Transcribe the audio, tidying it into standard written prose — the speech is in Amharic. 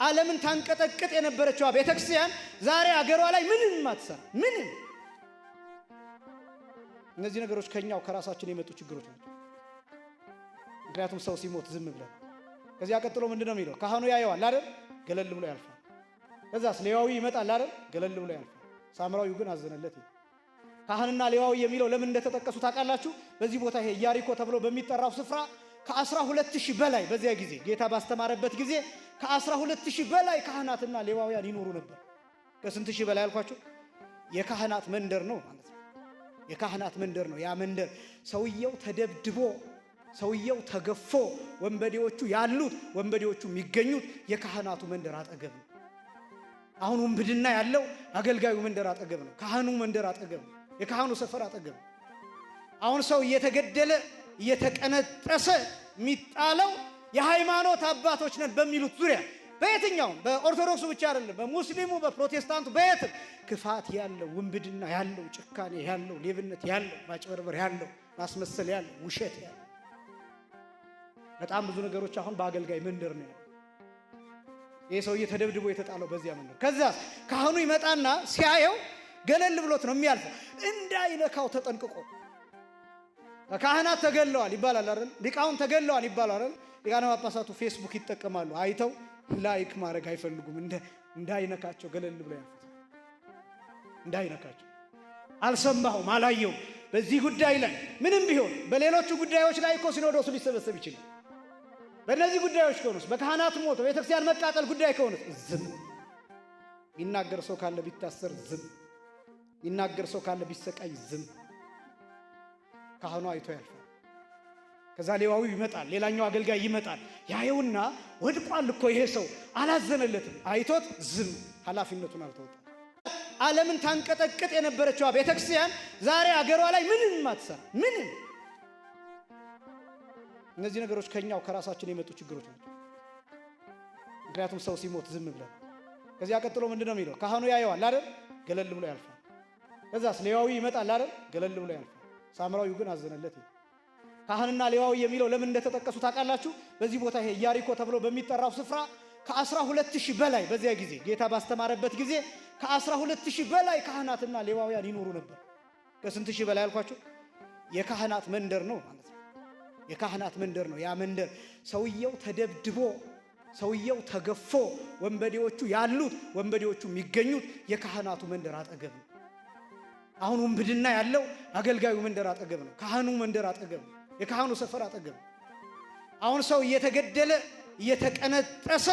ዓለምን ታንቀጠቅጥ የነበረችው ቤተክርስቲያን ዛሬ አገሯ ላይ ምንም ማትሰራ ምንም። እነዚህ ነገሮች ከኛው ከራሳችን የመጡ ችግሮች ናቸው። ምክንያቱም ሰው ሲሞት ዝም ብለን ከዚያ ቀጥሎ ምንድነው የሚለው? ካህኑ ያየዋል አይደል? ገለል ብሎ ያልፋል። ከዛስ ሌዋዊ ይመጣል አይደል? ገለል ብሎ ያልፋል። ሳምራዊው ግን አዘነለት። ካህንና ሌዋዊ የሚለው ለምን እንደተጠቀሱ ታውቃላችሁ? በዚህ ቦታ ይሄ ኢያሪኮ ተብሎ በሚጠራው ስፍራ ከ12000 በላይ በዚያ ጊዜ ጌታ ባስተማረበት ጊዜ ከ12000 በላይ ካህናትና ሌዋውያን ይኖሩ ነበር። ከስንት ሺህ በላይ አልኳችሁ? የካህናት መንደር ነው ማለት ነው። የካህናት መንደር ነው። ያ መንደር ሰውየው ተደብድቦ ሰውየው ተገፎ ወንበዴዎቹ ያሉት ወንበዴዎቹ የሚገኙት የካህናቱ መንደር አጠገብ ነው። አሁን ወንብድና ያለው አገልጋዩ መንደር አጠገብ ነው። ካህኑ መንደር አጠገብ ነው። የካህኑ ሰፈር አጠገብ ነው። አሁን ሰው እየተገደለ እየተቀነጠሰ የሚጣለው የሃይማኖት አባቶች ነን በሚሉት ዙሪያ በየትኛውም በኦርቶዶክሱ ብቻ አይደለም፣ በሙስሊሙ በፕሮቴስታንቱ በየትም ክፋት ያለው ወንብድና ያለው ጭካኔ ያለው ሌብነት ያለው ማጭበርበር ያለው ማስመሰል ያለው ውሸት ያለው በጣም ብዙ ነገሮች አሁን በአገልጋይ መንደር ነው ያለው። ይሄ ሰውዬ ተደብድቦ የተጣለው በዚያ መንደር። ከዛ ካህኑ ይመጣና ሲያየው ገለል ብሎት ነው የሚያልፈው፣ እንዳይነካው ተጠንቅቆ። ካህናት ተገለዋል ይባላል አይደል? ሊቃውንት ተገለዋል ይባላል አይደል? ሊቃነ ጳጳሳቱ ፌስቡክ ይጠቀማሉ። አይተው ላይክ ማድረግ አይፈልጉም። እንዳይነካቸው ገለል ብሎ ያልፉት። እንዳይነካቸው አልሰማሁም አላየውም። በዚህ ጉዳይ ላይ ምንም ቢሆን በሌሎቹ ጉዳዮች ላይ እኮ ሲኖዶሱ ሊሰበሰብ ይችላል። በእነዚህ ጉዳዮች ከሆኑስ በካህናት ሞት በቤተክርስቲያን መቃጠል ጉዳይ ከሆኑስ ዝም። ይናገር ሰው ካለ ቢታሰር ዝም። ይናገር ሰው ካለ ቢሰቃይ ዝም። ካህኑ አይቶ ያልፋል። ከዛ ሌዋዊው ይመጣል፣ ሌላኛው አገልጋይ ይመጣል። ያየውና ወድቋል እኮ ይሄ ሰው አላዘነለትም። አይቶት ዝም። ኃላፊነቱን አልተወጣም። ዓለምን ታንቀጠቅጥ የነበረችው ቤተክርስቲያን ዛሬ አገሯ ላይ ምንም ማትሰራ ምንም። እነዚህ ነገሮች ከኛው ከራሳችን የመጡ ችግሮች ናቸው። ምክንያቱም ሰው ሲሞት ዝም ብለን ከዚያ ቀጥሎ ምንድነው የሚለው? ካህኑ ያየዋል አይደል? ገለል ብሎ ያልፋል። ከዛስ ሌዋዊ ይመጣል አይደል? ገለል ብሎ ያልፋል። ሳምራዊው ግን አዘነለት። ካህንና ሌዋዊ የሚለው ለምን እንደተጠቀሱ ታውቃላችሁ? በዚህ ቦታ ይሄ ኢያሪኮ ተብሎ በሚጠራው ስፍራ ከ12000 በላይ በዚያ ጊዜ ጌታ ባስተማረበት ጊዜ ከ12000 በላይ ካህናትና ሌዋውያን ይኖሩ ነበር። ከስንት ሺህ በላይ አልኳችሁ? የካህናት መንደር ነው ማለት ነው። የካህናት መንደር ነው። ያ መንደር ሰውየው ተደብድቦ ሰውየው ተገፎ ወንበዴዎቹ ያሉት ወንበዴዎቹ የሚገኙት የካህናቱ መንደር አጠገብ ነው። አሁን ወንብድና ያለው አገልጋዩ መንደር አጠገብ ነው። ካህኑ መንደር አጠገብ ነው። የካህኑ ሰፈር አጠገብ ነው። አሁን ሰው እየተገደለ እየተቀነጠሰ